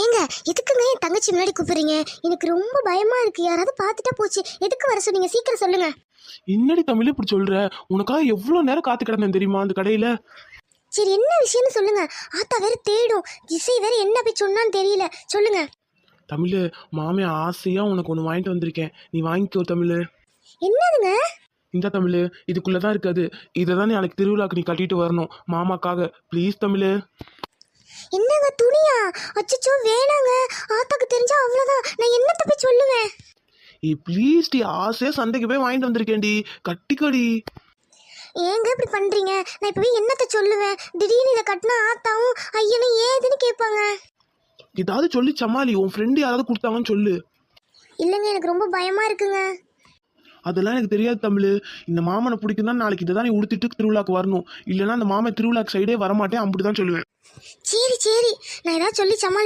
ஏங்க எதுக்குங்க என் தங்கச்சி முன்னாடி கூப்பிடுறீங்க? எனக்கு ரொம்ப பயமா இருக்கு. யாராவது பார்த்துட்டா போச்சு. எதுக்கு வர சொன்னீங்க? சீக்கிரம் சொல்லுங்க. என்னடி தமிழ் இப்படி சொல்ற? உனக்காக எவ்வளவு நேரம் காத்து கிடந்தேன் தெரியுமா அந்த கடையில. சரி, என்ன விஷயம்னு சொல்லுங்க. ஆத்தா வேற தேடும். இசை வேற என்ன போய் சொன்னான்னு தெரியல. சொல்லுங்க. தமிழ், மாமே ஆசையா உனக்கு ஒன்று வாங்கிட்டு வந்திருக்கேன், நீ வாங்கிக்கோ தமிழ். என்னதுங்க? இந்த தமிழ், இதுக்குள்ளதான் இருக்காது. இதை தான் நாளைக்கு திருவிழாக்கு நீ கட்டிட்டு வரணும் மாமாக்காக. ப்ளீஸ் தமிழ். என்னங்க, துணியா? அச்சச்சோ, வேணாங்க. ஆத்தாக்கு தெரிஞ்சா அவ்வளவுதான். நான் என்னத்த போய் சொல்லுவேன்? ப்ளீஸ் டி, ஆசையா சந்தைக்கு போய் வாங்கிட்டு வந்திருக்கேன்டி, கட்டிக்கடி. ஏங்க இப்படி பண்றீங்க? நான் இப்பவே என்னத்த சொல்லுவேன்? திடீர்னு இதை கட்டினா ஆத்தாவும் ஐயனும் ஏதுன்னு கேட்பாங்க. ஏதாவது சொல்லி சமாளி, உன் ஃப்ரெண்டு யாராவது கொடுத்தாங்கன்னு சொல்லு. இல்லைங்க, எனக்கு ரொம்ப பயமா இருக்குங்க. அதெல்லாம் எனக்கு தெரியாது தமிழ். இந்த மாமனை பிடிக்கும் தான் நாளைக்கு இதை தான் நீ உடுத்திட்டு திருவிழாக்கு வரணும். இல்லைன்னா அந்த மாமன் திருவிழாக்கு சைடே வரமாட்டேன், அப்படிதான் சொல்லுவேன். சரி சரி, நான் ஏதாவது சொல்லி சமாளி